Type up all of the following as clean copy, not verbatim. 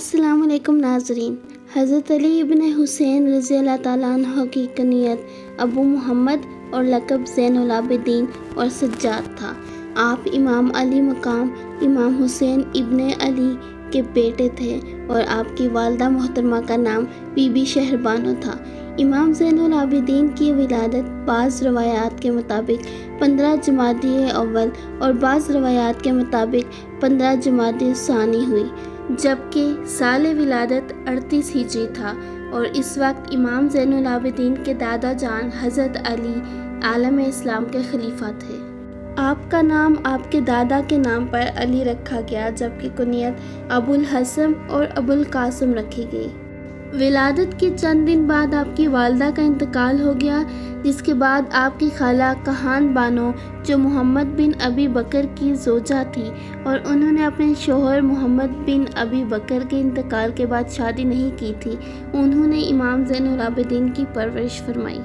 السلام علیکم ناظرین۔ حضرت علی ابن حسین رضی اللہ تعالیٰ عنہ کی کنیت ابو محمد اور لقب زین العابدین اور سجاد تھا۔ آپ امام علی مقام امام حسین ابن علی کے بیٹے تھے اور آپ کی والدہ محترمہ کا نام بی بی شہربانو تھا۔ امام زین العابدین کی ولادت بعض روایات کے مطابق 15 جمادی اول اور بعض روایات کے مطابق 15 جمادی ثانی ہوئی، جبکہ سال ولادت 38 ہجری تھا اور اس وقت امام زین العابدین کے دادا جان حضرت علی عالم اسلام کے خلیفہ تھے۔ آپ کا نام آپ کے دادا کے نام پر علی رکھا گیا، جبکہ کنیت ابو الحسن اور ابو القاسم رکھی گئی۔ ولادت کے چند دن بعد آپ کی والدہ کا انتقال ہو گیا، جس کے بعد آپ کی خالہ کہان بانو، جو محمد بن ابی بکر کی زوجہ تھی اور انہوں نے اپنے شوہر محمد بن ابی بکر کے انتقال کے بعد شادی نہیں کی تھی، انہوں نے امام زین العابدین کی پرورش فرمائی۔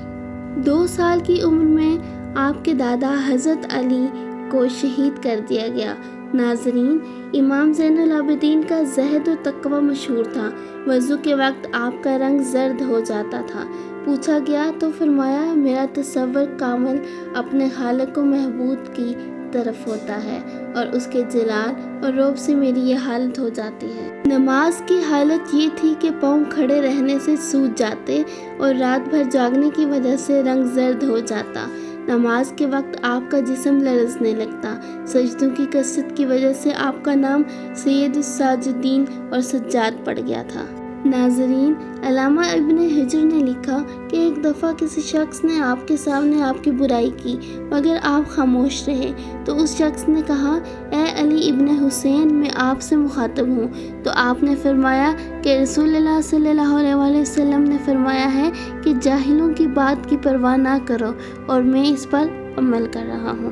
2 سال کی عمر میں آپ کے دادا حضرت علی کو شہید کر دیا گیا۔ ناظرین، امام زین العابدین کا زہد و تقوی مشہور تھا۔ وضو کے وقت آپ کا رنگ زرد ہو جاتا تھا۔ پوچھا گیا تو فرمایا، میرا تصور کامل اپنے خالق و محبوب کی طرف ہوتا ہے اور اس کے جلال اور رعب سے میری یہ حالت ہو جاتی ہے۔ نماز کی حالت یہ تھی کہ پاؤں کھڑے رہنے سے سوج جاتے اور رات بھر جاگنے کی وجہ سے رنگ زرد ہو جاتا۔ نماز کے وقت آپ کا جسم لرزنے لگتا۔ سجدوں کی کثرت کی وجہ سے آپ کا نام سید الساجدین اور سجاد پڑ گیا تھا۔ ناظرین، علامہ ابن حجر نے لکھا کہ ایک دفعہ کسی شخص نے آپ کے سامنے آپ کی برائی کی مگر آپ خاموش رہے، تو اس شخص نے کہا، اے علی ابن حسین، میں آپ سے مخاطب ہوں۔ تو آپ نے فرمایا کہ رسول اللہ صلی اللہ علیہ وسلم نے فرمایا ہے کہ جاہلوں کی بات کی پرواہ نہ کرو، اور میں اس پر عمل کر رہا ہوں۔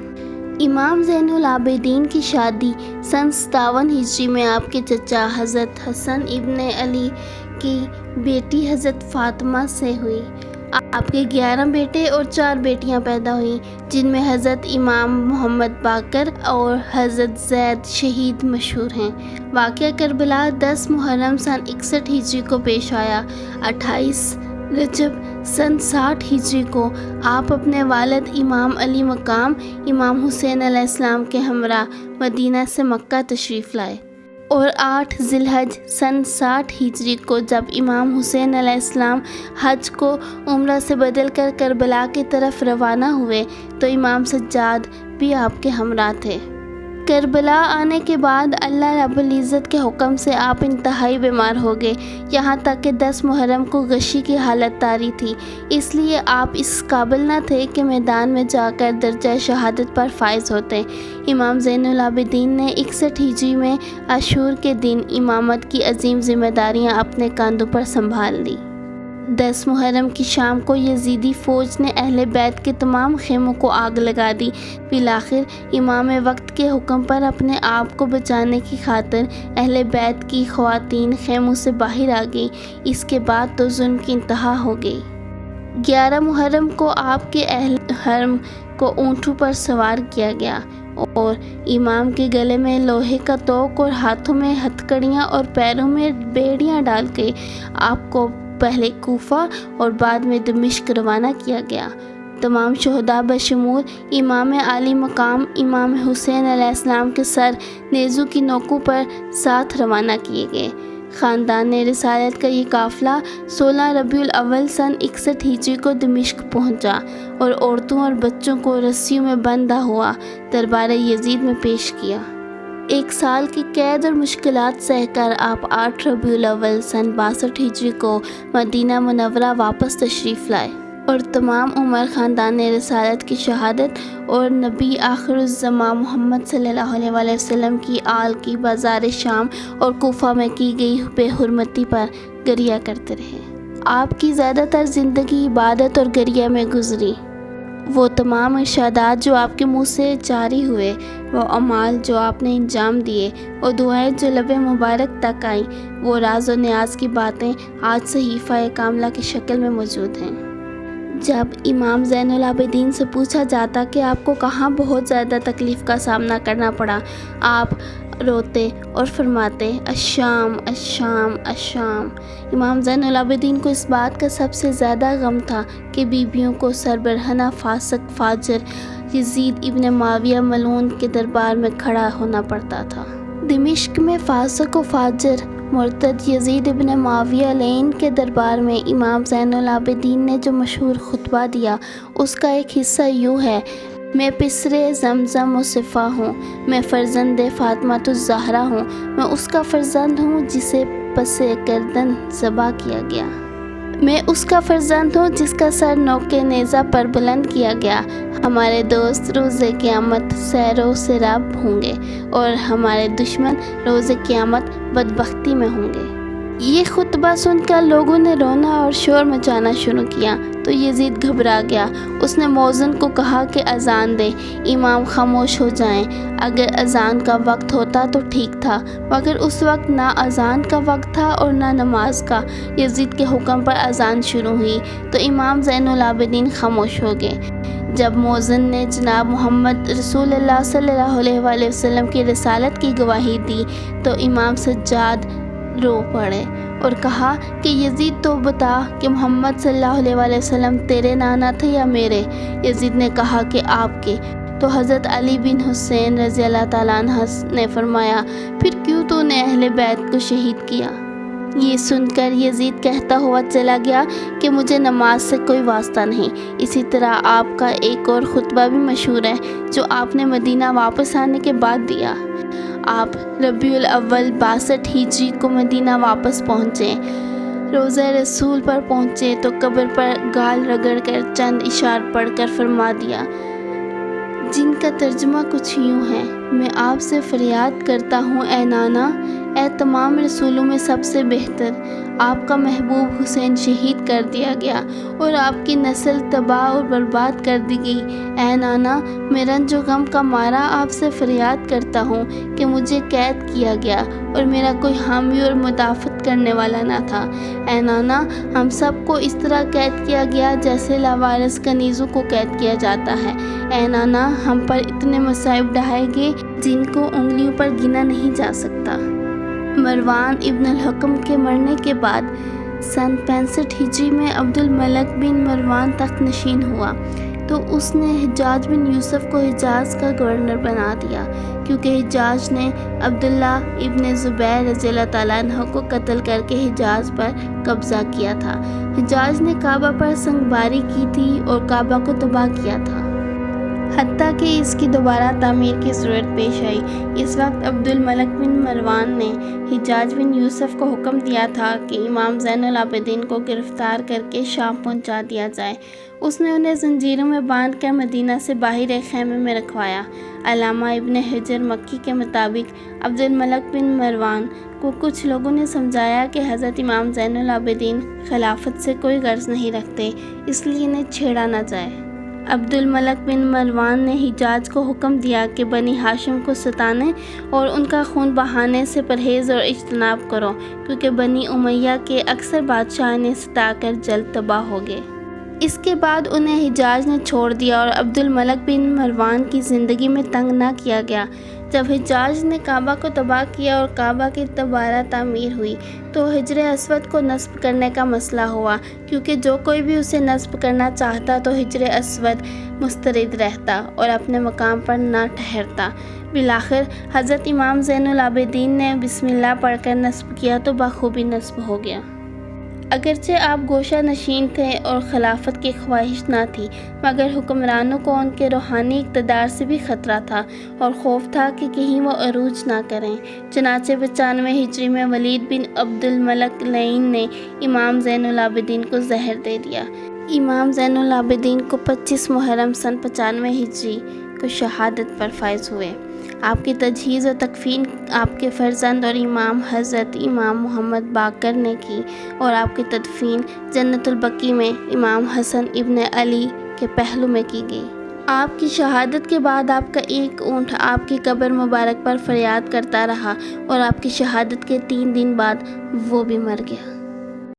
امام زین العابدین کی شادی سن 57 ہجری میں آپ کے چچا حضرت حسن ابن علی کی بیٹی حضرت فاطمہ سے ہوئی۔ آپ کے 11 بیٹے اور 4 بیٹیاں پیدا ہوئیں، جن میں حضرت امام محمد باقر اور حضرت زید شہید مشہور ہیں۔ واقعہ کربلا 10 محرم سن 61 ہجری کو پیش آیا۔ 28 رجب سن 60 ہجری کو آپ اپنے والد امام علی مقام امام حسین علیہ السلام کے ہمراہ مدینہ سے مکہ تشریف لائے، اور 8 ذی الحج سن 60 ہجری کو جب امام حسین علیہ السلام حج کو عمرہ سے بدل کر کربلا کی طرف روانہ ہوئے تو امام سجاد بھی آپ کے ہمراہ تھے۔ کربلا آنے کے بعد اللہ رب العزت کے حکم سے آپ انتہائی بیمار ہو گئے، یہاں تک کہ 10 محرم کو غشی کی حالت طاری تھی، اس لیے آپ اس قابل نہ تھے کہ میدان میں جا کر درجہ شہادت پر فائز ہوتے۔ امام زین العابدین نے 61 ہجری میں عاشور کے دن امامت کی عظیم ذمہ داریاں اپنے کاندھوں پر سنبھال لی۔ 10 محرم کی شام کو یزیدی فوج نے اہل بیت کے تمام خیموں کو آگ لگا دی۔ بالآخر امام وقت کے حکم پر اپنے آپ کو بچانے کی خاطر اہل بیت کی خواتین خیموں سے باہر آ گئیں۔ اس کے بعد تو ظلم کی انتہا ہو گئی۔ 11 محرم کو آپ کے اہل حرم کو اونٹوں پر سوار کیا گیا اور امام کے گلے میں لوہے کا توق اور ہاتھوں میں ہتھکڑیاں اور پیروں میں بیڑیاں ڈال کے آپ کو پہلے کوفہ اور بعد میں دمشق روانہ کیا گیا۔ تمام شہداء بشمول امام علی مقام امام حسین علیہ السلام کے سر نیزوں کی نوکوں پر ساتھ روانہ کیے گئے۔ خاندان رسالت کا یہ قافلہ 16 ربیع الاول سن 61 ہجری کو دمشق پہنچا اور عورتوں اور بچوں کو رسیوں میں بندھا ہوا دربار یزید میں پیش کیا۔ 1 سال کی قید اور مشکلات سہ کر آپ 8 ربیع الاول سن 62 ہجری کو مدینہ منورہ واپس تشریف لائے اور تمام عمر خاندان رسالت کی شہادت اور نبی آخر الزماں محمد صلی اللہ علیہ وسلم کی آل کی بازار شام اور کوفہ میں کی گئی بے حرمتی پر گریہ کرتے رہے۔ آپ کی زیادہ تر زندگی عبادت اور گریہ میں گزری۔ وہ تمام ارشادات جو آپ کے منہ سے جاری ہوئے، وہ اعمال جو آپ نے انجام دیے، اور دعائیں جو لب مبارک تک آئیں، وہ راز و نیاز کی باتیں آج صحیفہ کاملہ کی شکل میں موجود ہیں۔ جب امام زین العابدین سے پوچھا جاتا کہ آپ کو کہاں بہت زیادہ تکلیف کا سامنا کرنا پڑا، آپ روتے اور فرماتے الشام الشام الشام۔ امام زین العابدین کو اس بات کا سب سے زیادہ غم تھا کہ بیویوں کو سربرہنہ فاسق فاجر یزید ابن معاویہ ملعون کے دربار میں کھڑا ہونا پڑتا تھا۔ دمشق میں فاسق و فاجر مرتد یزید ابن معاویہ لعین کے دربار میں امام زین العابدین نے جو مشہور خطبہ دیا اس کا ایک حصہ یوں ہے: میں پسرے زمزم و صفا ہوں، میں فرزند فاطمۃ الزہرا ہوں، میں اس کا فرزند ہوں جسے پس گردن ذبح کیا گیا، میں اس کا فرزند ہوں جس کا سر نوک نیزہ پر بلند کیا گیا۔ ہمارے دوست روز قیامت سیر و سراب ہوں گے اور ہمارے دشمن روز قیامت بدبختی میں ہوں گے۔ یہ خطبہ سن کر لوگوں نے رونا اور شور مچانا شروع کیا تو یزید گھبرا گیا۔ اس نے مؤذن کو کہا کہ اذان دے۔ امام خاموش ہو جائیں۔ اگر اذان کا وقت ہوتا تو ٹھیک تھا، مگر اس وقت نہ اذان کا وقت تھا اور نہ نماز کا۔ یزید کے حکم پر اذان شروع ہوئی تو امام زین العابدین خاموش ہو گئے۔ جب مؤذن نے جناب محمد رسول اللہ صلی اللہ علیہ وآلہ وسلم کی رسالت کی گواہی دی تو امام سجاد رو پڑے اور کہا کہ یزید تو بتا کہ محمد صلی اللہ علیہ وآلہ وسلم تیرے نانا تھے یا میرے؟ یزید نے کہا کہ آپ کے۔ تو حضرت علی بن حسین رضی اللہ تعالیٰ عنہ نے فرمایا پھر کیوں تو نے اہل بیت کو شہید کیا؟ یہ سن کر یزید کہتا ہوا چلا گیا کہ مجھے نماز سے کوئی واسطہ نہیں۔ اسی طرح آپ کا ایک اور خطبہ بھی مشہور ہے جو آپ نے مدینہ واپس آنے کے بعد دیا۔ آپ ربیع الاول 62 ہجری کو مدینہ واپس پہنچے۔ روضہ رسول پر پہنچے تو قبر پر گال رگڑ کر چند اشعار پڑھ کر فرما دیا، جن کا ترجمہ کچھ یوں ہے: میں آپ سے فریاد کرتا ہوں اے نانا، اے تمام رسولوں میں سب سے بہتر، آپ کا محبوب حسین شہید کر دیا گیا اور آپ کی نسل تباہ اور برباد کر دی گئی۔ اے نانا، میں رنج و غم کا مارا آپ سے فریاد کرتا ہوں کہ مجھے قید کیا گیا اور میرا کوئی حامی اور مدافعت کرنے والا نہ تھا۔ اے نانا، ہم سب کو اس طرح قید کیا گیا جیسے لاوارث کنیزوں کو قید کیا جاتا ہے۔ اے نانا، ہم پر اتنے مصائب ڈھائے گئے جن کو انگلیوں پر گنا نہیں جا سکتا۔ مروان ابن الحکم کے مرنے کے بعد سن 65 ہجری میں عبد الملک بن مروان تخت نشین ہوا تو اس نے حجاج بن یوسف کو حجاز کا گورنر بنا دیا، کیونکہ حجاج نے عبداللہ ابن زبیر رضی اللہ تعالیٰ عنہ کو قتل کر کے حجاز پر قبضہ کیا تھا۔ حجاج نے کعبہ پر سنگباری کی تھی اور کعبہ کو تباہ کیا تھا، حتیٰ کہ اس کی دوبارہ تعمیر کی ضرورت پیش آئی۔ اس وقت عبد الملک بن مروان نے حجاج بن یوسف کو حکم دیا تھا کہ امام زین العابدین کو گرفتار کر کے شام پہنچا دیا جائے۔ اس نے انہیں زنجیروں میں باندھ کر مدینہ سے باہر ایک خیمے میں رکھوایا۔ علامہ ابن حجر مکی کے مطابق عبد الملک بن مروان کو کچھ لوگوں نے سمجھایا کہ حضرت امام زین العابدین خلافت سے کوئی غرض نہیں رکھتے، اس لیے انہیں چھیڑا نہ جائے۔ عبد الملک بن مروان نے حجاج کو حکم دیا کہ بنی ہاشم کو ستانے اور ان کا خون بہانے سے پرہیز اور اجتناب کرو، کیونکہ بنی امیہ کے اکثر بادشاہ انہیں ستا کر جلد تباہ ہو گئے۔ اس کے بعد انہیں حجاج نے چھوڑ دیا اور عبد الملک بن مروان کی زندگی میں تنگ نہ کیا گیا۔ جب حجاج نے کعبہ کو تباہ کیا اور کعبہ کی دوبارہ تعمیر ہوئی تو حجر اسود کو نصب کرنے کا مسئلہ ہوا، کیونکہ جو کوئی بھی اسے نصب کرنا چاہتا تو حجر اسود مسترد رہتا اور اپنے مقام پر نہ ٹھہرتا۔ بالآخر حضرت امام زین العابدین نے بسم اللہ پڑھ کر نصب کیا تو بخوبی نصب ہو گیا۔ اگرچہ آپ گوشہ نشین تھے اور خلافت کی خواہش نہ تھی، مگر حکمرانوں کو ان کے روحانی اقتدار سے بھی خطرہ تھا اور خوف تھا کہ کہیں وہ عروج نہ کریں۔ چنانچہ 95 ہجری میں ولید بن عبد الملک لعین نے امام زین العابدین کو زہر دے دیا۔ امام زین العابدین کو 25 محرم سن 95 ہجری کو شہادت پر فائز ہوئے۔ آپ کی تجہیز و تکفین آپ کے فرزند اور امام حضرت امام محمد باقر نے کی اور آپ کی تدفین جنت البقیع میں امام حسن ابن علی کے پہلو میں کی گئی۔ آپ کی شہادت کے بعد آپ کا ایک اونٹ آپ کی قبر مبارک پر فریاد کرتا رہا اور آپ کی شہادت کے 3 دن بعد وہ بھی مر گیا۔